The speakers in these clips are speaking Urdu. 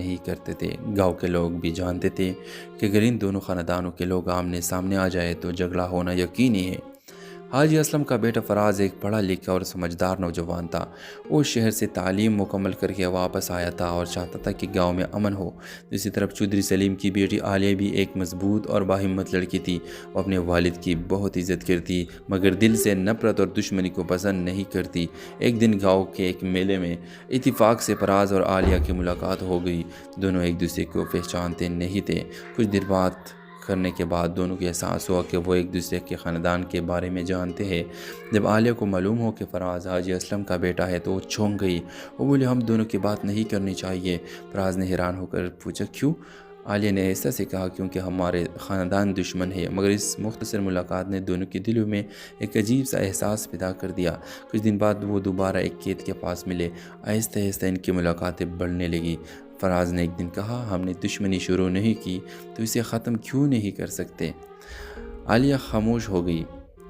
نہیں کرتے تھے۔ گاؤں کے لوگ بھی جانتے تھے کہ اگر ان دونوں خاندانوں کے لوگ آمنے سامنے آ جائے تو جھگڑا ہونا یقینی ہے۔ حاجی اسلم کا بیٹا فراز ایک پڑھا لکھا اور سمجھدار نوجوان تھا۔ وہ شہر سے تعلیم مکمل کر کے واپس آیا تھا اور چاہتا تھا کہ گاؤں میں امن ہو۔ دوسری طرف چودھری سلیم کی بیٹی عالیہ بھی ایک مضبوط اور باہمت لڑکی تھی۔ وہ اپنے والد کی بہت عزت کرتی مگر دل سے نفرت اور دشمنی کو پسند نہیں کرتی۔ ایک دن گاؤں کے ایک میلے میں اتفاق سے فراز اور عالیہ کی ملاقات ہو گئی۔ دونوں ایک دوسرے کو پہچانتے نہیں تھے۔ کچھ دیر بات کرنے کے بعد دونوں کو احساس ہوا کہ وہ ایک دوسرے کے خاندان کے بارے میں جانتے ہیں۔ جب عالیہ کو معلوم ہو کہ فراز حاجی اسلم کا بیٹا ہے تو وہ چونک گئی۔ وہ بولی ہم دونوں کی بات نہیں کرنی چاہیے۔ فراز نے حیران ہو کر پوچھا کیوں؟ عالیہ نے ایسا سے کہا کیونکہ ہمارے خاندان دشمن ہے، مگر اس مختصر ملاقات نے دونوں کے دلوں میں ایک عجیب سا احساس پیدا کر دیا۔ کچھ دن بعد وہ دوبارہ ایک کھیت کے پاس ملے۔ آہستہ آہستہ ان کی ملاقاتیں بڑھنے لگی۔ فراز نے ایک دن کہا ہم نے دشمنی شروع نہیں کی تو اسے ختم کیوں نہیں کر سکتے؟ عالیہ خاموش ہو گئی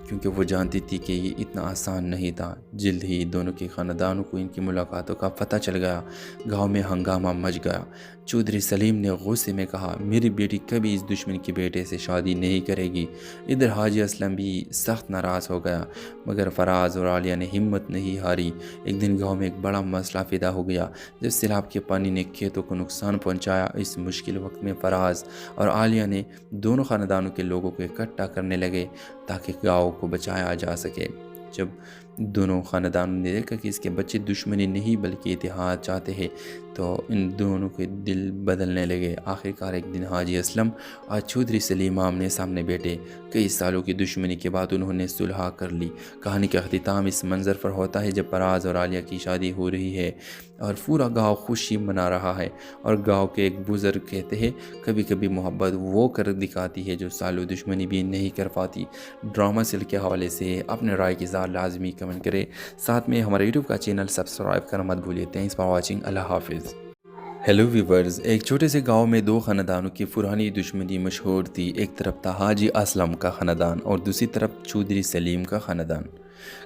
کیونکہ وہ جانتی تھی کہ یہ اتنا آسان نہیں تھا۔ جلد ہی دونوں کے خاندانوں کو ان کی ملاقاتوں کا پتہ چل گیا۔ گاؤں میں ہنگامہ مچ گیا۔ چودھری سلیم نے غصے میں کہا میری بیٹی کبھی اس دشمن کے بیٹے سے شادی نہیں کرے گی۔ ادھر حاجی اسلم بھی سخت ناراض ہو گیا مگر فراز اور عالیہ نے ہمت نہیں ہاری۔ ایک دن گاؤں میں ایک بڑا مسئلہ پیدا ہو گیا جب سیلاب کے پانی نے کھیتوں کو نقصان پہنچایا۔ اس مشکل وقت میں فراز اور عالیہ نے دونوں خاندانوں کے لوگوں کو اکٹھا کرنے لگے تاکہ گاؤں کو بچایا جا سکے۔ جب دونوں خاندانوں نے دیکھا کہ اس کے بچے دشمنی نہیں بلکہ اتحاد چاہتے ہیں تو ان دونوں کے دل بدلنے لگے۔ آخرکار ایک دن حاجی اسلم اور چودھری سلیم آمنے سامنے بیٹھے۔ کئی سالوں کی دشمنی کے بعد انہوں نے صلح کر لی۔ کہانی کا اختتام اس منظر پر ہوتا ہے جب فراز اور عالیہ کی شادی ہو رہی ہے اور پورا گاؤں خوشی منا رہا ہے، اور گاؤں کے ایک بزرگ کہتے ہیں کبھی کبھی محبت وہ کر دکھاتی ہے جو سالوں دشمنی بھی نہیں کر پاتی۔ ڈرامہ سیل کے حوالے سے اپنے رائے کی اظہار لازمی کمنٹ کرے، ساتھ میں ہمارے یوٹیوب کا چینل سبسکرائب کرنا مت بھولیے۔ Thanks for watching. اللہ حافظ۔ ہیلو ویورز، ایک چھوٹے سے گاؤں میں دو خاندانوں کی پرانی دشمنی مشہور تھی۔ ایک طرف تھا حاجی اسلم کا خاندان اور دوسری طرف چودھری سلیم کا خاندان۔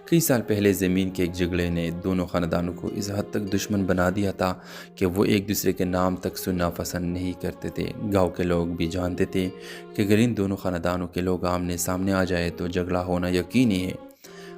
کئی سال پہلے زمین کے ایک جھگڑے نے دونوں خاندانوں کو اس حد تک دشمن بنا دیا تھا کہ وہ ایک دوسرے کے نام تک سننا پسند نہیں کرتے تھے۔ گاؤں کے لوگ بھی جانتے تھے کہ اگر ان دونوں خاندانوں کے لوگ آمنے سامنے آ جائے تو جھگڑا ہونا یقینی ہے۔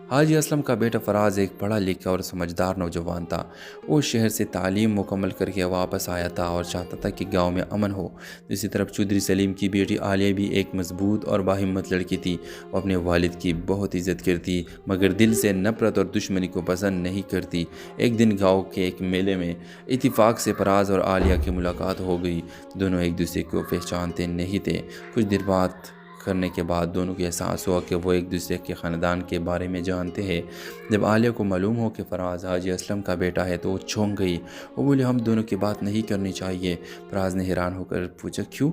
حاجی اسلم کا بیٹا فراز ایک پڑھا لکھا اور سمجھدار نوجوان تھا۔ وہ شہر سے تعلیم مکمل کر کے واپس آیا تھا اور چاہتا تھا کہ گاؤں میں امن ہو۔ دوسری طرف چودھری سلیم کی بیٹی عالیہ بھی ایک مضبوط اور باہمت لڑکی تھی۔ وہ اپنے والد کی بہت عزت کرتی مگر دل سے نفرت اور دشمنی کو پسند نہیں کرتی۔ ایک دن گاؤں کے ایک میلے میں اتفاق سے فراز اور عالیہ کی ملاقات ہو گئی۔ دونوں ایک دوسرے کو پہچانتے نہیں تھے۔ کچھ دیر بات کرنے کے بعد دونوں کو احساس ہوا کہ وہ ایک دوسرے کے خاندان کے بارے میں جانتے ہیں۔ جب عالیہ کو معلوم ہو کہ فراز حاجی اسلم کا بیٹا ہے تو وہ چونک گئی۔ وہ بولی ہم دونوں کی بات نہیں کرنی چاہیے۔ فراز نے حیران ہو کر پوچھا کیوں؟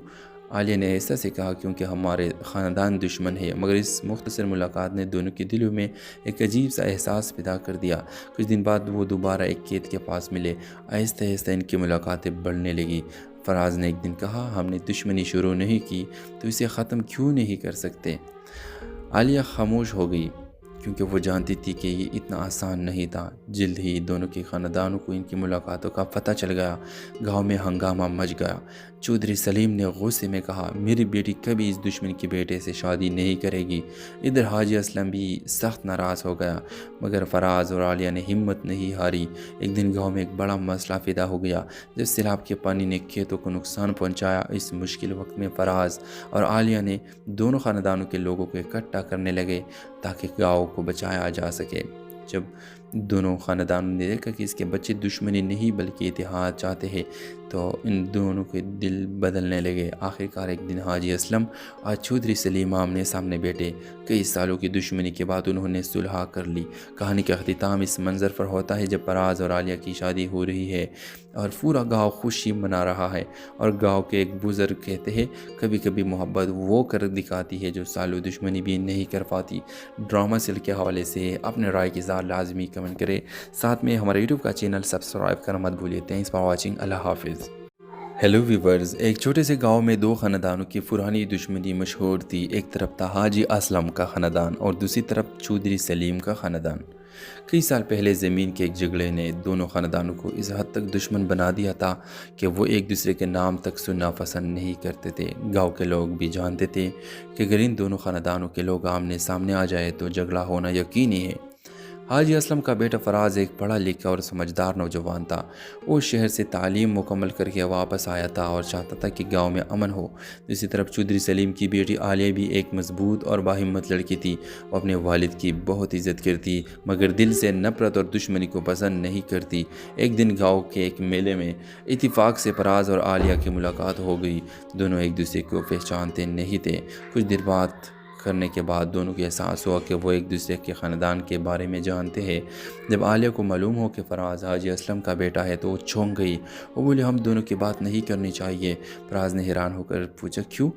عالیہ نے ایسا سے کہا کیونکہ ہمارے خاندان دشمن ہے، مگر اس مختصر ملاقات نے دونوں کے دلوں میں ایک عجیب سا احساس پیدا کر دیا۔ کچھ دن بعد وہ دوبارہ ایک کھیت کے پاس ملے۔ آہستہ آہستہ ان کی ملاقاتیں بڑھنے لگی۔ فراز نے ایک دن کہا ہم نے دشمنی شروع نہیں کی تو اسے ختم کیوں نہیں کر سکتے؟ عالیہ خاموش ہو گئی کیونکہ وہ جانتی تھی کہ یہ اتنا آسان نہیں تھا۔ جلد ہی دونوں کے خاندانوں کو ان کی ملاقاتوں کا پتہ چل گیا۔ گاؤں میں ہنگامہ مچ گیا۔ چودھری سلیم نے غصے میں کہا میری بیٹی کبھی اس دشمن کے بیٹے سے شادی نہیں کرے گی۔ ادھر حاجی اسلم بھی سخت ناراض ہو گیا مگر فراز اور عالیہ نے ہمت نہیں ہاری۔ ایک دن گاؤں میں ایک بڑا مسئلہ پیدا ہو گیا جب سیلاب کے پانی نے کھیتوں کو نقصان پہنچایا۔ اس مشکل وقت میں فراز اور عالیہ نے دونوں خاندانوں کے لوگوں کو اکٹھا کرنے لگے تاکہ گاؤں کو بچایا جا سکے۔ جب دونوں خاندانوں نے دیکھا کہ اس کے بچے دشمنی نہیں بلکہ اتحاد چاہتے ہیں تو ان دونوں کے دل بدلنے لگے۔ آخرکار ایک دن حاجی اسلم اور چودھری سلیم آمنے سامنے بیٹھے۔ کئی سالوں کی دشمنی کے بعد انہوں نے صلح کر لی۔ کہانی کا اختتام اس منظر پر ہوتا ہے جب فراز اور عالیہ کی شادی ہو رہی ہے اور پورا گاؤں خوشی منا رہا ہے، اور گاؤں کے ایک بزرگ کہتے ہیں کبھی کبھی محبت وہ کر دکھاتی ہے جو سالوں دشمنی بھی نہیں کر پاتی۔ ڈرامہ سیل کے حوالے سے اپنے رائے کی اظہار لازمی کمنٹ کرے، ساتھ میں ہمارے یوٹیوب کا چینل سبسکرائب کرنا مت بھولیے۔ Thanks for watching. اللہ حافظ۔ ہیلو ویورز، ایک چھوٹے سے گاؤں میں دو خاندانوں کی پرانی دشمنی مشہور تھی۔ ایک طرف تھا حاجی اسلم کا خاندان اور دوسری طرف چودھری سلیم کا خاندان۔ کئی سال پہلے زمین کے ایک جھگڑے نے دونوں خاندانوں کو اس حد تک دشمن بنا دیا تھا کہ وہ ایک دوسرے کے نام تک سننا پسند نہیں کرتے تھے۔ گاؤں کے لوگ بھی جانتے تھے کہ اگر ان دونوں خاندانوں کے لوگ آمنے سامنے آ جائے تو جھگڑا ہونا یقینی ہے۔ حاجی اسلم کا بیٹا فراز ایک پڑھا لکھا اور سمجھدار نوجوان تھا۔ وہ شہر سے تعلیم مکمل کر کے واپس آیا تھا اور چاہتا تھا کہ گاؤں میں امن ہو۔ دوسری طرف چودھری سلیم کی بیٹی عالیہ بھی ایک مضبوط اور باہمت لڑکی تھی۔ وہ اپنے والد کی بہت عزت کرتی مگر دل سے نفرت اور دشمنی کو پسند نہیں کرتی۔ ایک دن گاؤں کے ایک میلے میں اتفاق سے فراز اور عالیہ کی ملاقات ہو گئی۔ دونوں ایک دوسرے کو پہچانتے نہیں تھے۔ کچھ دیر بات کرنے کے بعد دونوں کو احساس ہوا کہ وہ ایک دوسرے کے خاندان کے بارے میں جانتے ہیں۔ جب عالیہ کو معلوم ہو کہ فراز حاجی اسلم کا بیٹا ہے تو وہ چونک گئی۔ وہ بولی ہم دونوں کی بات نہیں کرنی چاہیے۔ فراز نے حیران ہو کر پوچھا کیوں؟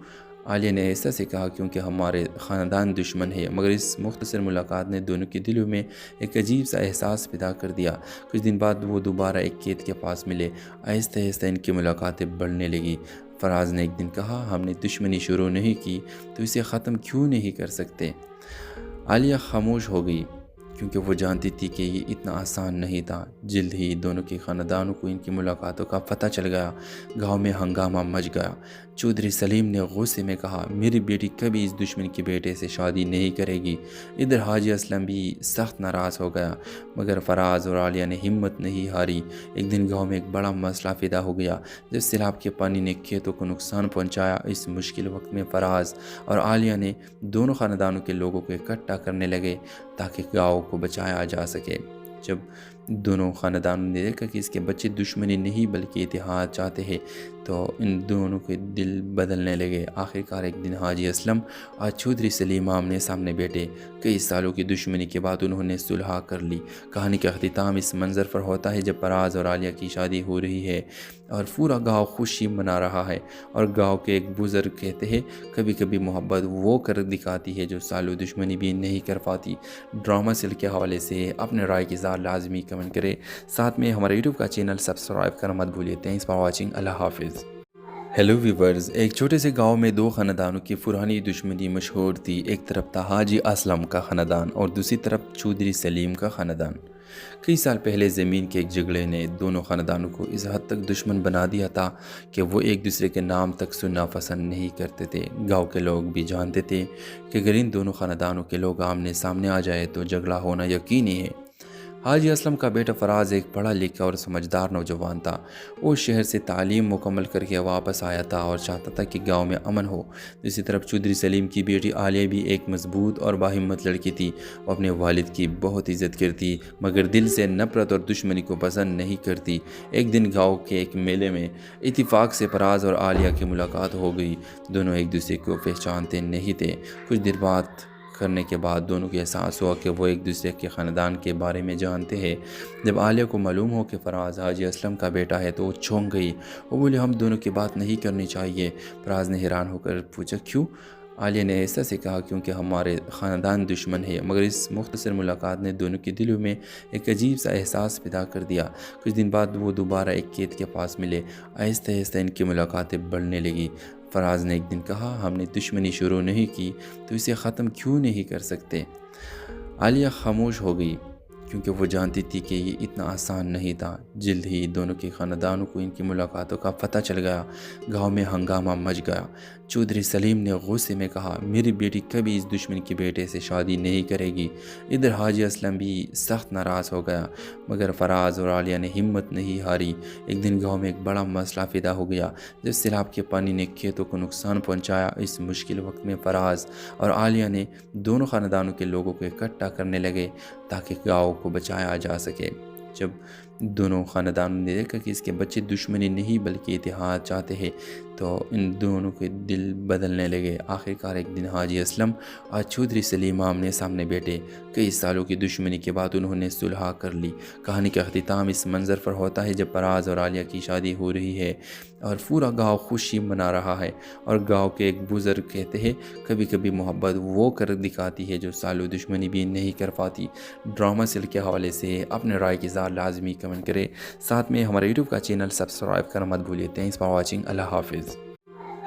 عالیہ نے ایسا سے کہا کیونکہ ہمارے خاندان دشمن ہے، مگر اس مختصر ملاقات نے دونوں کے دلوں میں ایک عجیب سا احساس پیدا کر دیا۔ کچھ دن بعد وہ دوبارہ ایک کھیت کے پاس ملے۔ آہستہ آہستہ ان کی ملاقاتیں بڑھنے لگی۔ فراز نے ایک دن کہا ہم نے دشمنی شروع نہیں کی تو اسے ختم کیوں نہیں کر سکتے؟ عالیہ خاموش ہو گئی کیونکہ وہ جانتی تھی کہ یہ اتنا آسان نہیں تھا۔ جلد ہی دونوں کے خاندانوں کو ان کی ملاقاتوں کا پتہ چل گیا۔ گاؤں میں ہنگامہ مچ گیا۔ چودھری سلیم نے غصے میں کہا میری بیٹی کبھی اس دشمن کے بیٹے سے شادی نہیں کرے گی۔ ادھر حاجی اسلم بھی سخت ناراض ہو گیا مگر فراز اور عالیہ نے ہمت نہیں ہاری۔ ایک دن گاؤں میں ایک بڑا مسئلہ پیدا ہو گیا جب سیلاب کے پانی نے کھیتوں کو نقصان پہنچایا۔ اس مشکل وقت میں فراز اور عالیہ نے دونوں خاندانوں کے لوگوں کو اکٹھا کرنے لگے تاکہ گاؤں کو بچایا جا سکے۔ جب دونوں خاندانوں نے دیکھا کہ اس کے بچے دشمنی نہیں بلکہ اتحاد چاہتے ہیں تو ان دونوں کے دل بدلنے لگے۔ آخرکار ایک دن حاجی اسلم اور چودھری سلیم آمنے سامنے بیٹھے۔ کئی سالوں کی دشمنی کے بعد انہوں نے صلح کر لی۔ کہانی کا اختتام اس منظر پر ہوتا ہے جب فراز اور عالیہ کی شادی ہو رہی ہے اور پورا گاؤں خوشی منا رہا ہے، اور گاؤں کے ایک بزرگ کہتے ہیں کبھی کبھی محبت وہ کر دکھاتی ہے جو سالوں دشمنی بھی نہیں کر پاتی۔ ڈرامہ سیل کے حوالے سے اپنے رائے کی اظہار لازمی کمنٹ کرے، ساتھ میں ہمارے یوٹیوب کا چینل سبسکرائب کرنا مت بھولیے۔ Thanks for watching. اللہ حافظ۔ ہیلو ویورز، ایک چھوٹے سے گاؤں میں دو خاندانوں کی پرانی دشمنی مشہور تھی۔ ایک طرف تھا حاجی اسلم کا خاندان اور دوسری طرف چودھری سلیم کا خاندان۔ کئی سال پہلے زمین کے ایک جھگڑے نے دونوں خاندانوں کو اس حد تک دشمن بنا دیا تھا کہ وہ ایک دوسرے کے نام تک سننا پسند نہیں کرتے تھے۔ گاؤں کے لوگ بھی جانتے تھے کہ اگر ان دونوں خاندانوں کے لوگ آمنے سامنے آ جائے تو جھگڑا ہونا یقینی ہے۔ حاجی اسلم کا بیٹا فراز ایک پڑھا لکھا اور سمجھدار نوجوان تھا۔ وہ شہر سے تعلیم مکمل کر کے واپس آیا تھا اور چاہتا تھا کہ گاؤں میں امن ہو۔ دوسری طرف چودھری سلیم کی بیٹی عالیہ بھی ایک مضبوط اور باہمت لڑکی تھی۔ وہ اپنے والد کی بہت عزت کرتی مگر دل سے نفرت اور دشمنی کو پسند نہیں کرتی۔ ایک دن گاؤں کے ایک میلے میں اتفاق سے فراز اور عالیہ کی ملاقات ہو گئی۔ دونوں ایک دوسرے کو پہچانتے نہیں تھے۔ کچھ دیر بات کرنے کے بعد دونوں کو احساس ہوا کہ وہ ایک دوسرے کے خاندان کے بارے میں جانتے ہیں۔ جب عالیہ کو معلوم ہو کہ فراز حاجی اسلم کا بیٹا ہے تو وہ چونک گئی۔ وہ بولی ہم دونوں کی بات نہیں کرنی چاہیے۔ فراز نے حیران ہو کر پوچھا کیوں؟ عالیہ نے ایسا سے کہا کیونکہ ہمارے خاندان دشمن ہے، مگر اس مختصر ملاقات نے دونوں کے دلوں میں ایک عجیب سا احساس پیدا کر دیا۔ کچھ دن بعد وہ دوبارہ ایک کھیت کے پاس ملے۔ آہستہ آہستہ ان کی ملاقاتیں بڑھنے لگی۔ فراز نے ایک دن کہا ہم نے دشمنی شروع نہیں کی تو اسے ختم کیوں نہیں کر سکتے؟ عالیہ خاموش ہو گئی کیونکہ وہ جانتی تھی کہ یہ اتنا آسان نہیں تھا۔ جلد ہی دونوں کے خاندانوں کو ان کی ملاقاتوں کا پتہ چل گیا۔ گاؤں میں ہنگامہ مچ گیا۔ چودھری سلیم نے غصے میں کہا میری بیٹی کبھی اس دشمن کے بیٹے سے شادی نہیں کرے گی۔ ادھر حاجی اسلم بھی سخت ناراض ہو گیا مگر فراز اور عالیہ نے ہمت نہیں ہاری۔ ایک دن گاؤں میں ایک بڑا مسئلہ پیدا ہو گیا جب سیلاب کے پانی نے کھیتوں کو نقصان پہنچایا۔ اس مشکل وقت میں فراز اور عالیہ نے دونوں خاندانوں کے لوگوں کو اکٹھا کرنے لگے تاکہ گاؤں کو بچایا جا سکے۔ جب دونوں خاندانوں نے دیکھا کہ اس کے بچے دشمنی نہیں بلکہ اتحاد چاہتے ہیں تو ان دونوں کے دل بدلنے لگے۔ آخرکار ایک دن حاجی اسلم اور چودھری سلیم آمنے سامنے بیٹھے۔ کئی سالوں کی دشمنی کے بعد انہوں نے صلح کر لی۔ کہانی کا اختتام اس منظر پر ہوتا ہے جب فراز اور عالیہ کی شادی ہو رہی ہے اور پورا گاؤں خوشی منا رہا ہے، اور گاؤں کے ایک بزرگ کہتے ہیں کبھی کبھی محبت وہ کر دکھاتی ہے جو سالوں دشمنی بھی نہیں کر پاتی۔ ڈرامہ سیل کے حوالے سے اپنے رائے کی اظہار لازمی کمنٹ کرے، ساتھ میں ہمارے یوٹیوب کا چینل سبسکرائب کرنا مت بھولیے۔ Thanks for watching. اللہ حافظ۔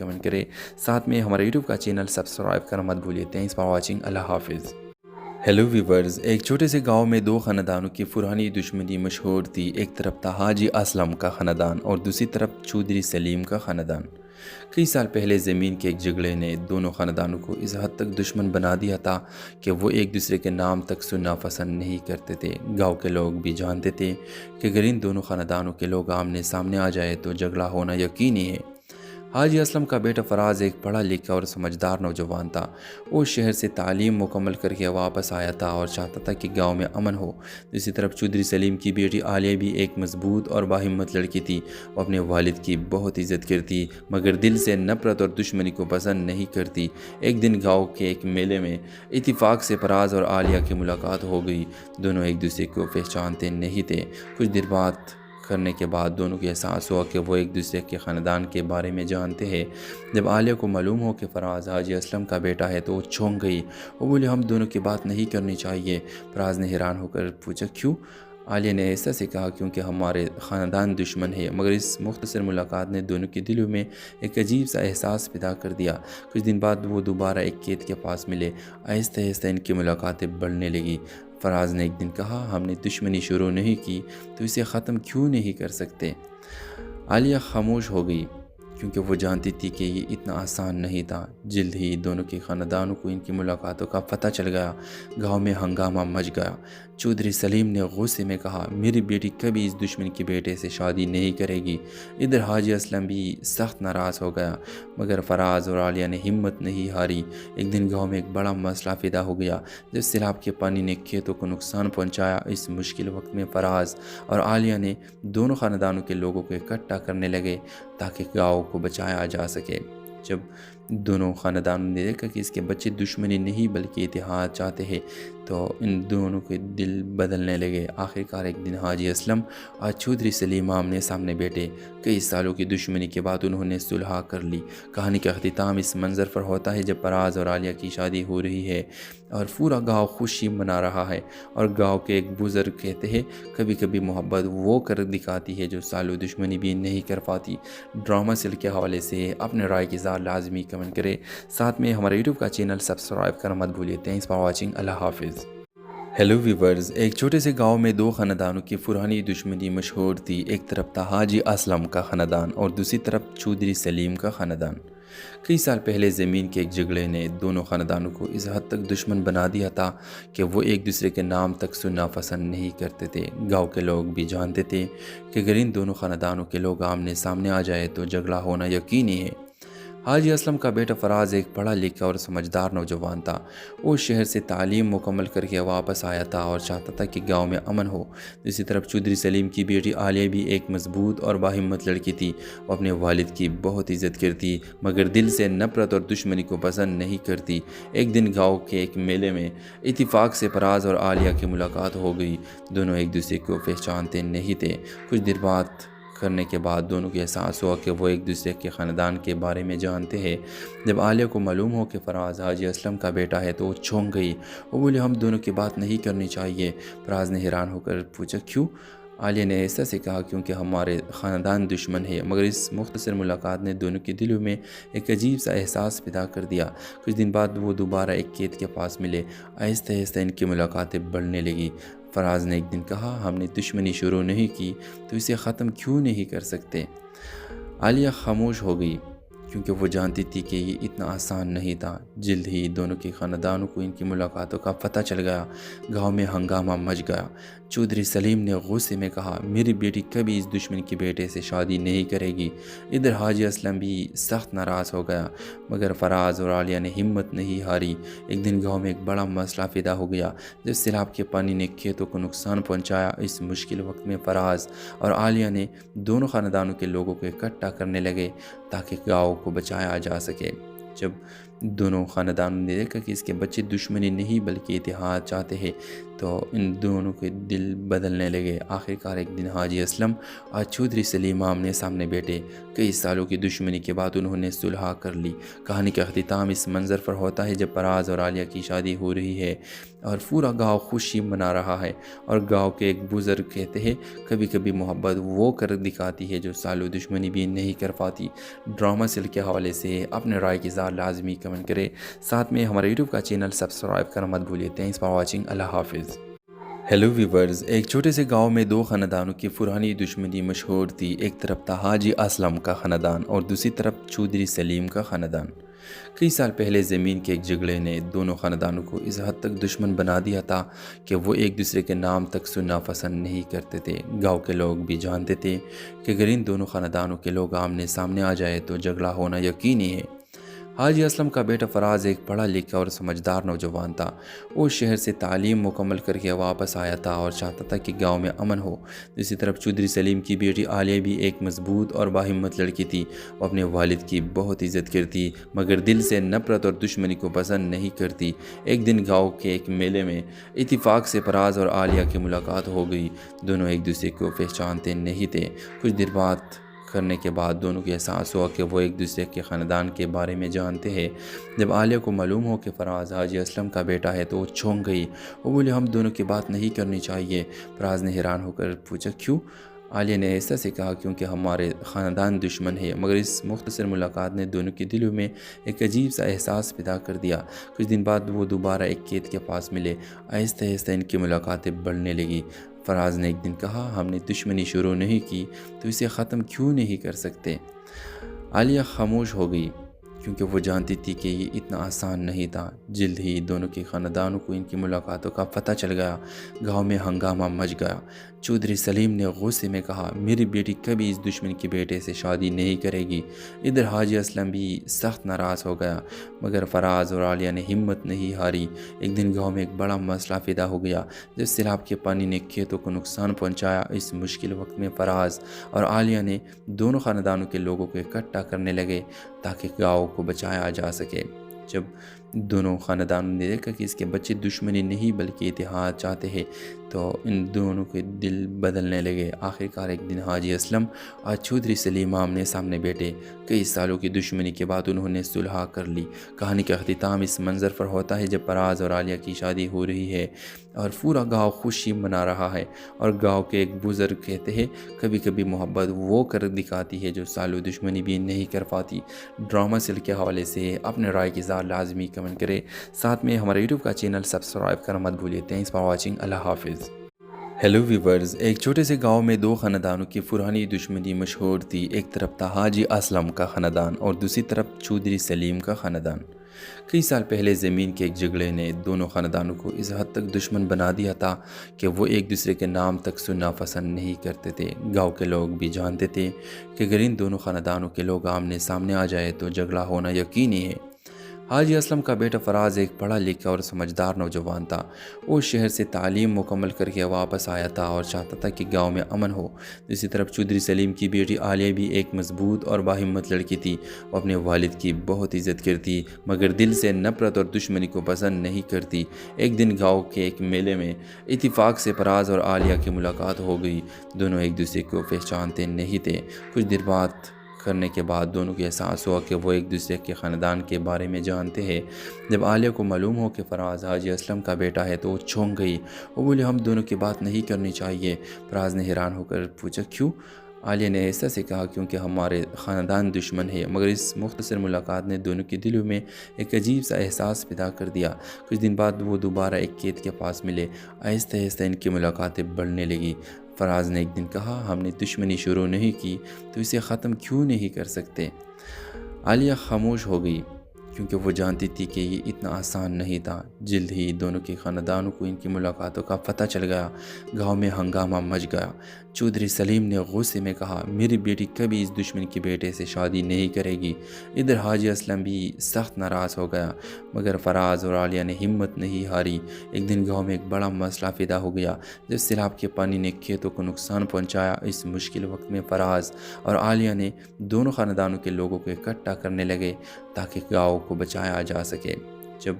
کمنٹ کریں، ساتھ میں ہمارے یوٹیوب کا چینل سبسکرائب کرنا مت بھولیے۔ تھینکس فار واچنگ، اللہ حافظ۔ ہیلو ویورز، ایک چھوٹے سے گاؤں میں دو خاندانوں کی پرانی دشمنی مشہور تھی۔ ایک طرف تھا حاجی اسلم کا خاندان اور دوسری طرف چودھری سلیم کا خاندان۔ کئی سال پہلے زمین کے ایک جھگڑے نے دونوں خاندانوں کو اس حد تک دشمن بنا دیا تھا کہ وہ ایک دوسرے کے نام تک سننا پسند نہیں کرتے تھے۔ گاؤں کے لوگ بھی جانتے تھے کہ اگر ان دونوں خاندانوں کے لوگ آمنے سامنے آ جائے تو جھگڑا ہونا یقینی ہے۔ حاجی اسلم کا بیٹا فراز ایک پڑھا لکھا اور سمجھدار نوجوان تھا۔ وہ شہر سے تعلیم مکمل کر کے واپس آیا تھا اور چاہتا تھا کہ گاؤں میں امن ہو۔ دوسری طرف چودھری سلیم کی بیٹی عالیہ بھی ایک مضبوط اور باہمت لڑکی تھی۔ وہ اپنے والد کی بہت عزت کرتی مگر دل سے نفرت اور دشمنی کو پسند نہیں کرتی۔ ایک دن گاؤں کے ایک میلے میں اتفاق سے فراز اور عالیہ کی ملاقات ہو گئی۔ دونوں ایک دوسرے کو پہچانتے نہیں تھے۔ کچھ دیر بات کرنے کے بعد دونوں کو احساس ہوا کہ وہ ایک دوسرے کے خاندان کے بارے میں جانتے ہیں۔ جب عالیہ کو معلوم ہو کہ فراز حاجی اسلم کا بیٹا ہے تو وہ چونک گئی۔ وہ بولی، ہم دونوں کی بات نہیں کرنی چاہیے۔ فراز نے حیران ہو کر پوچھا، کیوں؟ عالیہ نے ایسا سے کہا، کیونکہ ہمارے خاندان دشمن ہے۔ مگر اس مختصر ملاقات نے دونوں کے دلوں میں ایک عجیب سا احساس پیدا کر دیا۔ کچھ دن بعد وہ دوبارہ ایک کھیت کے پاس ملے۔ آہستہ آہستہ ان کی ملاقاتیں بڑھنے لگی۔ فراز نے ایک دن کہا، ہم نے دشمنی شروع نہیں کی تو اسے ختم کیوں نہیں کر سکتے؟ عالیہ خاموش ہو گئی کیونکہ وہ جانتی تھی کہ یہ اتنا آسان نہیں تھا۔ جلد ہی دونوں کے خاندانوں کو ان کی ملاقاتوں کا پتہ چل گیا۔ گاؤں میں ہنگامہ مچ گیا۔ چودھری سلیم نے غصے میں کہا، میری بیٹی کبھی اس دشمن کے بیٹے سے شادی نہیں کرے گی۔ ادھر حاجی اسلم بھی سخت ناراض ہو گیا مگر فراز اور عالیہ نے ہمت نہیں ہاری۔ ایک دن گاؤں میں ایک بڑا مسئلہ پیدا ہو گیا جب سیلاب کے پانی نے کھیتوں کو نقصان پہنچایا۔ اس مشکل وقت میں فراز اور عالیہ نے دونوں خاندانوں کے لوگوں کو اکٹھا کرنے لگے تاکہ گاؤں کو بچایا جا سکے۔ جب دونوں خاندانوں نے دیکھا کہ اس کے بچے دشمنی نہیں بلکہ اتحاد چاہتے ہیں تو ان دونوں کے دل بدلنے لگے۔ آخرکار ایک دن حاجی اسلم اور چودھری سلیم آمنے سامنے بیٹھے۔ کئی سالوں کی دشمنی کے بعد انہوں نے صلح کر لی۔ کہانی کا اختتام اس منظر پر ہوتا ہے جب فراز اور عالیہ کی شادی ہو رہی ہے اور پورا گاؤں خوشی منا رہا ہے۔ اور گاؤں کے ایک بزرگ کہتے ہیں، کبھی کبھی محبت وہ کر دکھاتی ہے جو سالوں دشمنی بھی نہیں کر پاتی۔ ڈرامہ سیل کے حوالے سے اپنے رائے کی اظہار لازمی کمنٹ کریں، ساتھ میں ہمارے یوٹیوب کا چینل سبسکرائب کرنا مت بھولیے۔ تھینکس فار واچنگ، اللہ حافظ۔ ہیلو ویورز، ایک چھوٹے سے گاؤں میں دو خاندانوں کی پرانی دشمنی مشہور تھی۔ ایک طرف تھا حاجی اسلم کا خاندان اور دوسری طرف چودھری سلیم کا خاندان۔ کئی سال پہلے زمین کے ایک جھگڑے نے دونوں خاندانوں کو اس حد تک دشمن بنا دیا تھا کہ وہ ایک دوسرے کے نام تک سننا پسند نہیں کرتے تھے۔ گاؤں کے لوگ بھی جانتے تھے کہ اگر ان دونوں خاندانوں کے لوگ آمنے سامنے آ جائے تو جھگڑا ہونا یقینی ہے۔ حاجی اسلم کا بیٹا فراز ایک پڑھا لکھا اور سمجھدار نوجوان تھا۔ وہ شہر سے تعلیم مکمل کر کے واپس آیا تھا اور چاہتا تھا کہ گاؤں میں امن ہو۔ دوسری طرف چودھری سلیم کی بیٹی عالیہ بھی ایک مضبوط اور باہمت لڑکی تھی۔ وہ اپنے والد کی بہت عزت کرتی مگر دل سے نفرت اور دشمنی کو پسند نہیں کرتی۔ ایک دن گاؤں کے ایک میلے میں اتفاق سے فراز اور عالیہ کی ملاقات ہو گئی۔ دونوں ایک دوسرے کو پہچانتے نہیں تھے۔ کچھ دیر بات کرنے کے بعد دونوں کو احساس ہوا کہ وہ ایک دوسرے کے خاندان کے بارے میں جانتے ہیں۔ جب عالیہ کو معلوم ہو کہ فراز حاجی اسلم کا بیٹا ہے تو وہ چونک گئی۔ وہ بولی، ہم دونوں کی بات نہیں کرنی چاہیے۔ فراز نے حیران ہو کر پوچھا، کیوں؟ عالیہ نے ایسا سے کہا، کیونکہ ہمارے خاندان دشمن ہے۔ مگر اس مختصر ملاقات نے دونوں کے دلوں میں ایک عجیب سا احساس پیدا کر دیا۔ کچھ دن بعد وہ دوبارہ ایک کھیت کے پاس ملے۔ آہستہ آہستہ ان کی ملاقاتیں بڑھنے لگی۔ فراز نے ایک دن کہا، ہم نے دشمنی شروع نہیں کی تو اسے ختم کیوں نہیں کر سکتے؟ عالیہ خاموش ہو گئی کیونکہ وہ جانتی تھی کہ یہ اتنا آسان نہیں تھا۔ جلد ہی دونوں کے خاندانوں کو ان کی ملاقاتوں کا پتہ چل گیا۔ گاؤں میں ہنگامہ مچ گیا۔ چودھری سلیم نے غصے میں کہا، میری بیٹی کبھی اس دشمن کے بیٹے سے شادی نہیں کرے گی۔ ادھر حاجی اسلم بھی سخت ناراض ہو گیا مگر فراز اور عالیہ نے ہمت نہیں ہاری۔ ایک دن گاؤں میں ایک بڑا مسئلہ پیدا ہو گیا جب سیلاب کے پانی نے کھیتوں کو نقصان پہنچایا۔ اس مشکل وقت میں فراز اور عالیہ نے دونوں خاندانوں کے لوگوں کو اکٹھا کرنے لگے تاکہ گاؤں کو بچایا جا سکے۔ جب دونوں خاندانوں نے دیکھا کہ اس کے بچے دشمنی نہیں بلکہ اتحاد چاہتے ہیں تو ان دونوں کے دل بدلنے لگے۔ آخرکار ایک دن حاجی اسلم اور چودھری سلیم آمنے سامنے بیٹھے۔ کئی سالوں کی دشمنی کے بعد انہوں نے صلح کر لی۔ کہانی کا اختتام اس منظر پر ہوتا ہے جب فراز اور عالیہ کی شادی ہو رہی ہے اور پورا گاؤں خوشی منا رہا ہے، اور گاؤں کے ایک بزرگ کہتے ہیں کبھی کبھی محبت وہ کر دکھاتی ہے جو سالوں دشمنی بھی نہیں کر پاتی۔ ڈرامہ سیل کے حوالے سے اپنے رائے کی اظہار لازمی کمنٹ کرے، ساتھ میں ہمارے یوٹیوب کا چینل سبسکرائب کرنا مت بھولیے۔ Thanks for watching. اللہ حافظ۔ ہیلو ویورز، ایک چھوٹے سے گاؤں میں دو خاندانوں کی پرانی دشمنی مشہور تھی۔ ایک طرف تھا حاجی اسلم کا خاندان اور دوسری طرف چودھری سلیم کا خاندان۔ کئی سال پہلے زمین کے ایک جھگڑے نے دونوں خاندانوں کو اس حد تک دشمن بنا دیا تھا کہ وہ ایک دوسرے کے نام تک سننا پسند نہیں کرتے تھے۔ گاؤں کے لوگ بھی جانتے تھے کہ اگر ان دونوں خاندانوں کے لوگ آمنے سامنے آ جائے تو جھگڑا ہونا یقینی ہے۔ حاجی اسلم کا بیٹا فراز ایک پڑھا لکھا اور سمجھدار نوجوان تھا۔ وہ شہر سے تعلیم مکمل کر کے واپس آیا تھا اور چاہتا تھا کہ گاؤں میں امن ہو۔ دوسری طرف چودھری سلیم کی بیٹی عالیہ بھی ایک مضبوط اور باہمت لڑکی تھی۔ وہ اپنے والد کی بہت عزت کرتی مگر دل سے نفرت اور دشمنی کو پسند نہیں کرتی۔ ایک دن گاؤں کے ایک میلے میں اتفاق سے فراز اور عالیہ کی ملاقات ہو گئی۔ دونوں ایک دوسرے کو پہچانتے نہیں تھے۔ کچھ دیر بات کرنے کے بعد دونوں کو احساس ہوا کہ وہ ایک دوسرے کے خاندان کے بارے میں جانتے ہیں۔ جب عالیہ کو معلوم ہو کہ فراز حاجی اسلم کا بیٹا ہے تو وہ چونک گئی۔ وہ بولے ہم دونوں کی بات نہیں کرنی چاہیے۔ فراز نے حیران ہو کر پوچھا کیوں؟ عالیہ نے ایسا سے کہا کیونکہ ہمارے خاندان دشمن ہے، مگر اس مختصر ملاقات نے دونوں کے دلوں میں ایک عجیب سا احساس پیدا کر دیا۔ کچھ دن بعد وہ دوبارہ ایک کھیت کے پاس ملے۔ آہستہ آہستہ ان کی ملاقاتیں بڑھنے لگی۔ فراز نے ایک دن کہا ہم نے دشمنی شروع نہیں کی تو اسے ختم کیوں نہیں کر سکتے؟ عالیہ خاموش ہو گئی کیونکہ وہ جانتی تھی کہ یہ اتنا آسان نہیں تھا۔ جلد ہی دونوں کے خاندانوں کو ان کی ملاقاتوں کا پتہ چل گیا۔ گاؤں میں ہنگامہ مچ گیا۔ چودھری سلیم نے غصے میں کہا میری بیٹی کبھی اس دشمن کے بیٹے سے شادی نہیں کرے گی۔ ادھر حاجی اسلم بھی سخت ناراض ہو گیا مگر فراز اور عالیہ نے ہمت نہیں ہاری۔ ایک دن گاؤں میں ایک بڑا مسئلہ پیدا ہو گیا جب سیلاب کے پانی نے کھیتوں کو نقصان پہنچایا۔ اس مشکل وقت میں فراز اور عالیہ نے دونوں خاندانوں کے لوگوں کو اکٹھا کرنے لگے تاکہ گاؤں کو بچایا جا سکے۔ جب دونوں خاندانوں نے دیکھا کہ اس کے بچے دشمنی نہیں بلکہ اتحاد چاہتے ہیں تو ان دونوں کے دل بدلنے لگے۔ آخرکار ایک دن حاجی اسلم اور چودھری سلیم آمنے سامنے بیٹھے۔ کئی سالوں کی دشمنی کے بعد انہوں نے صلح کر لی۔ کہانی کا اختتام اس منظر پر ہوتا ہے جب فراز اور عالیہ کی شادی ہو رہی ہے اور پورا گاؤں خوشی منا رہا ہے، اور گاؤں کے ایک بزرگ کہتے ہیں کبھی کبھی محبت وہ کر دکھاتی ہے جو سالوں دشمنی بھی نہیں کر پاتی۔ ڈرامہ سیل کے حوالے سے اپنے رائے کی اظہار لازمی کمنٹ کرے، ساتھ میں ہمارے یوٹیوب کا چینل سبسکرائب کرنا مت بھولیے۔ Thanks for watching. اللہ حافظ۔ ہیلو ویورز، ایک چھوٹے سے گاؤں میں دو خاندانوں کی پرانی دشمنی مشہور تھی۔ ایک طرف تھا حاجی اسلم کا خاندان اور دوسری طرف چودھری سلیم کا خاندان۔ کئی سال پہلے زمین کے ایک جھگڑے نے دونوں خاندانوں کو اس حد تک دشمن بنا دیا تھا کہ وہ ایک دوسرے کے نام تک سننا پسند نہیں کرتے تھے۔ گاؤں کے لوگ بھی جانتے تھے کہ اگر ان دونوں خاندانوں کے لوگ آمنے سامنے آ جائے تو جھگڑا ہونا یقینی ہے۔ حاجی اسلم کا بیٹا فراز ایک پڑھا لکھا اور سمجھدار نوجوان تھا۔ وہ شہر سے تعلیم مکمل کر کے واپس آیا تھا اور چاہتا تھا کہ گاؤں میں امن ہو۔ دوسری طرف چودھری سلیم کی بیٹی عالیہ بھی ایک مضبوط اور باہمت لڑکی تھی۔ وہ اپنے والد کی بہت عزت کرتی مگر دل سے نفرت اور دشمنی کو پسند نہیں کرتی۔ ایک دن گاؤں کے ایک میلے میں اتفاق سے فراز اور عالیہ کی ملاقات ہو گئی۔ دونوں ایک دوسرے کو پہچانتے نہیں تھے۔ کچھ دیر بات کرنے کے بعد دونوں کو احساس ہوا کہ وہ ایک دوسرے کے خاندان کے بارے میں جانتے ہیں۔ جب عالیہ کو معلوم ہو کہ فراز حاجی اسلم کا بیٹا ہے تو وہ چونک گئی۔ وہ بولے ہم دونوں کی بات نہیں کرنی چاہیے۔ فراز نے حیران ہو کر پوچھا کیوں؟ عالیہ نے ایسا سے کہا کیونکہ ہمارے خاندان دشمن ہے، مگر اس مختصر ملاقات نے دونوں کے دلوں میں ایک عجیب سا احساس پیدا کر دیا۔ کچھ دن بعد وہ دوبارہ ایک کھیت کے پاس ملے۔ آہستہ آہستہ ان کی ملاقاتیں بڑھنے لگی۔ فراز نے ایک دن کہا ہم نے دشمنی شروع نہیں کی تو اسے ختم کیوں نہیں کر سکتے؟ عالیہ خاموش ہو گئی کیونکہ وہ جانتی تھی کہ یہ اتنا آسان نہیں تھا۔ جلد ہی دونوں کے خاندانوں کو ان کی ملاقاتوں کا پتہ چل گیا۔ گاؤں میں ہنگامہ مچ گیا۔ چودھری سلیم نے غصے میں کہا میری بیٹی کبھی اس دشمن کے بیٹے سے شادی نہیں کرے گی۔ ادھر حاجی اسلم بھی سخت ناراض ہو گیا مگر فراز اور عالیہ نے ہمت نہیں ہاری۔ ایک دن گاؤں میں ایک بڑا مسئلہ پیدا ہو گیا جب سیلاب کے پانی نے کھیتوں کو نقصان پہنچایا۔ اس مشکل وقت میں فراز اور عالیہ نے دونوں خاندانوں کے لوگوں کو اکٹھا کرنے لگے تاکہ گاؤں کو بچایا جا سکے۔ جب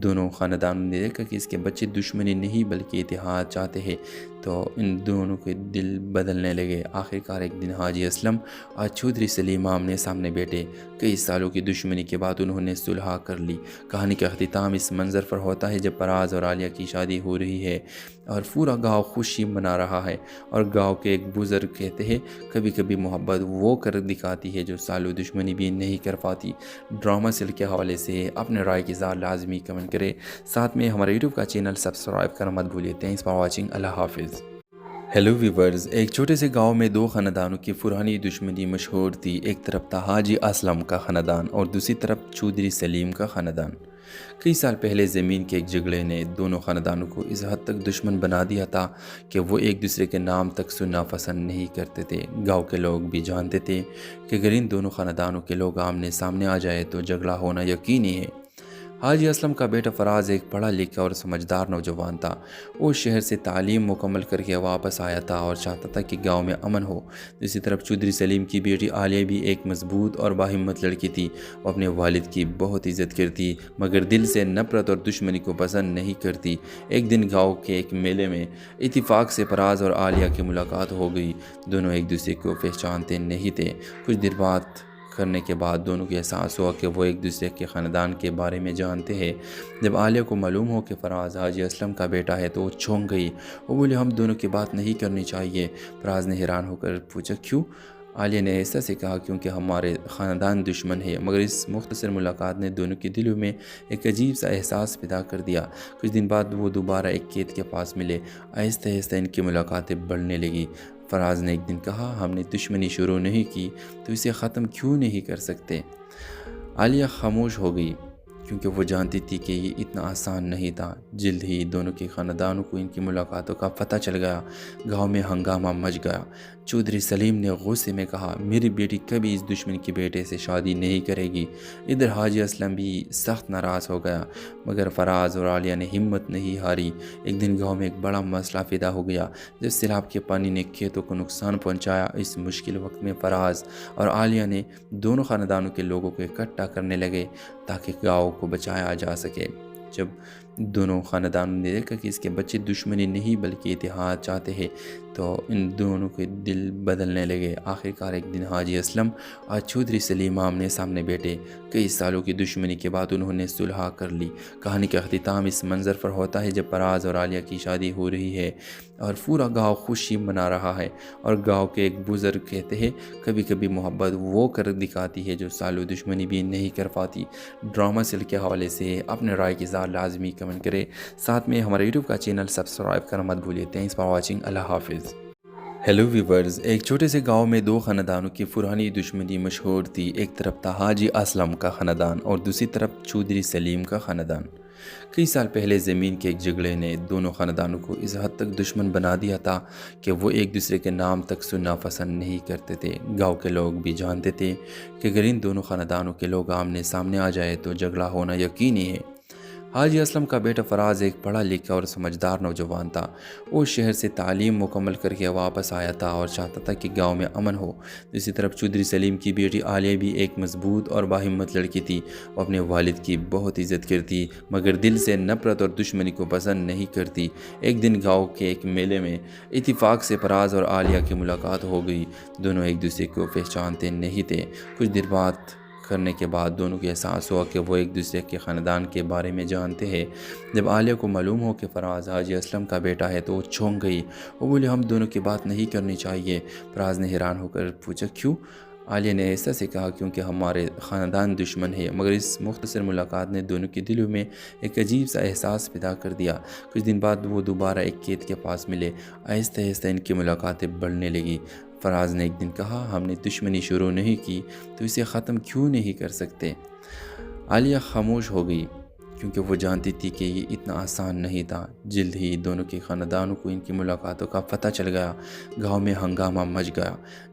دونوں خاندانوں نے دیکھا کہ اس کے بچے دشمنی نہیں بلکہ اتحاد چاہتے ہیں تو ان دونوں کے دل بدلنے لگے۔ آخرکار ایک دن حاجی اسلم اور چودھری سلیم آمنے سامنے بیٹھے۔ کئی سالوں کی دشمنی کے بعد انہوں نے صلح کر لی۔ کہانی کا اختتام اس منظر پر ہوتا ہے جب فراز اور عالیہ کی شادی ہو رہی ہے اور پورا گاؤں خوشی منا رہا ہے، اور گاؤں کے ایک بزرگ کہتے ہیں کبھی کبھی محبت وہ کر دکھاتی ہے جو سالوں دشمنی بھی نہیں کر پاتی۔ ڈرامہ سیل کے حوالے سے اپنے رائے کی اظہار لازمی کمنٹ کرے، ساتھ میں ہمارے یوٹیوب کا چینل سبسکرائب کرنا مت بھولیے۔ Thanks for watching. اللہ حافظ۔ ہیلو ویورز، ایک چھوٹے سے گاؤں میں دو خاندانوں کی پرانی دشمنی مشہور تھی۔ ایک طرف تھا حاجی اسلم کا خاندان اور دوسری طرف چودھری سلیم کا خاندان۔ کئی سال پہلے زمین کے ایک جھگڑے نے دونوں خاندانوں کو اس حد تک دشمن بنا دیا تھا کہ وہ ایک دوسرے کے نام تک سننا پسند نہیں کرتے تھے۔ گاؤں کے لوگ بھی جانتے تھے کہ اگر ان دونوں خاندانوں کے لوگ آمنے سامنے آ جائے تو جھگڑا ہونا یقینی ہے۔ حاجی اسلم کا بیٹا فراز ایک پڑھا لکھا اور سمجھدار نوجوان تھا۔ وہ شہر سے تعلیم مکمل کر کے واپس آیا تھا اور چاہتا تھا کہ گاؤں میں امن ہو۔ دوسری طرف چودھری سلیم کی بیٹی عالیہ بھی ایک مضبوط اور باہمت لڑکی تھی۔ وہ اپنے والد کی بہت عزت کرتی مگر دل سے نفرت اور دشمنی کو پسند نہیں کرتی۔ ایک دن گاؤں کے ایک میلے میں اتفاق سے فراز اور عالیہ کی ملاقات ہو گئی۔ دونوں ایک دوسرے کو پہچانتے نہیں تھے۔ کچھ دیر بات کرنے کے بعد دونوں کو احساس ہوا کہ وہ ایک دوسرے کے خاندان کے بارے میں جانتے ہیں۔ جب عالیہ کو معلوم ہو کہ فراز حاجی اسلم کا بیٹا ہے تو وہ چونک گئی۔ وہ بولی ہم دونوں کی بات نہیں کرنی چاہیے۔ فراز نے حیران ہو کر پوچھا کیوں؟ عالیہ نے ایسا سے کہا کیونکہ ہمارے خاندان دشمن ہے، مگر اس مختصر ملاقات نے دونوں کے دلوں میں ایک عجیب سا احساس پیدا کر دیا۔ کچھ دن بعد وہ دوبارہ ایک کھیت کے پاس ملے۔ آہستہ آہستہ ان کی ملاقاتیں بڑھنے لگی۔ فراز نے ایک دن کہا ہم نے دشمنی شروع نہیں کی تو اسے ختم کیوں نہیں کر سکتے؟ عالیہ خاموش ہو گئی کیونکہ وہ جانتی تھی کہ یہ اتنا آسان نہیں تھا۔ جلد ہی دونوں کے خاندانوں کو ان کی ملاقاتوں کا پتہ چل گیا۔ گاؤں میں ہنگامہ مچ گیا۔ چودھری سلیم نے غصے میں کہا میری بیٹی کبھی اس دشمن کے بیٹے سے شادی نہیں کرے گی۔ ادھر حاجی اسلم بھی سخت ناراض ہو گیا مگر فراز اور عالیہ نے ہمت نہیں ہاری۔ ایک دن گاؤں میں ایک بڑا مسئلہ پیدا ہو گیا جب سیلاب کے پانی نے کھیتوں کو نقصان پہنچایا۔ اس مشکل وقت میں فراز اور عالیہ نے دونوں خاندانوں کے لوگوں کو اکٹھا کرنے لگے تاکہ گاؤں کو بچایا جا سکے۔ جب دونوں خاندانوں نے دیکھا کہ اس کے بچے دشمنی نہیں بلکہ اتحاد چاہتے ہیں تو ان دونوں کے دل بدلنے لگے۔ آخرکار ایک دن حاجی اسلم اور چودھری سلیم آمنے سامنے بیٹھے۔ کئی سالوں کی دشمنی کے بعد انہوں نے صلح کر لی۔ کہانی کا اختتام اس منظر پر ہوتا ہے جب فراز اور عالیہ کی شادی ہو رہی ہے اور پورا گاؤں خوشی منا رہا ہے، اور گاؤں کے ایک بزرگ کہتے ہیں کبھی کبھی محبت وہ کر دکھاتی ہے جو سالوں دشمنی بھی نہیں کر پاتی۔ ڈرامہ سیل کے حوالے سے اپنے رائے کی اظہار لازمی کمنٹ کرے، ساتھ میں ہمارے یوٹیوب کا چینل سبسکرائب کرنا مت بھولیے۔ Thanks for watching. اللہ حافظ۔ ہیلو ویورز، ایک چھوٹے سے گاؤں میں دو خاندانوں کی پرانی دشمنی مشہور تھی۔ ایک طرف تھا حاجی اسلم کا خاندان اور دوسری طرف چودھری سلیم کا خاندان۔ کئی سال پہلے زمین کے ایک جھگڑے نے دونوں خاندانوں کو اس حد تک دشمن بنا دیا تھا کہ وہ ایک دوسرے کے نام تک سننا پسند نہیں کرتے تھے۔ گاؤں کے لوگ بھی جانتے تھے کہ اگر ان دونوں خاندانوں کے لوگ آمنے سامنے آ جائے تو جھگڑا ہونا یقینی ہے۔ حاجی اسلم کا بیٹا فراز ایک پڑھا لکھا اور سمجھدار نوجوان تھا۔ وہ شہر سے تعلیم مکمل کر کے واپس آیا تھا اور چاہتا تھا کہ گاؤں میں امن ہو۔ دوسری طرف چودھری سلیم کی بیٹی عالیہ بھی ایک مضبوط اور باہمت لڑکی تھی۔ وہ اپنے والد کی بہت عزت کرتی مگر دل سے نفرت اور دشمنی کو پسند نہیں کرتی۔ ایک دن گاؤں کے ایک میلے میں اتفاق سے فراز اور عالیہ کی ملاقات ہو گئی۔ دونوں ایک دوسرے کو پہچانتے نہیں تھے۔ کچھ دیر بات کرنے کے بعد دونوں کو احساس ہوا کہ وہ ایک دوسرے کے خاندان کے بارے میں جانتے ہیں۔ جب عالیہ کو معلوم ہو کہ فراز حاجی اسلم کا بیٹا ہے تو وہ چونک گئی۔ وہ بولی ہم دونوں کی بات نہیں کرنی چاہیے۔ فراز نے حیران ہو کر پوچھا کیوں؟ عالیہ نے ایسا سے کہا کیونکہ ہمارے خاندان دشمن ہے، مگر اس مختصر ملاقات نے دونوں کے دلوں میں ایک عجیب سا احساس پیدا کر دیا۔ کچھ دن بعد وہ دوبارہ ایک کھیت کے پاس ملے۔ آہستہ آہستہ ان کی ملاقاتیں بڑھنے لگی۔ فراز نے ایک دن کہا ہم نے دشمنی شروع نہیں کی تو اسے ختم کیوں نہیں کر سکتے؟ عالیہ خاموش ہو گئی کیونکہ وہ جانتی تھی کہ یہ اتنا آسان نہیں تھا۔ جلد ہی دونوں کے خاندانوں کو ان کی ملاقاتوں کا پتہ چل گیا۔ گاؤں میں ہنگامہ مچ گیا۔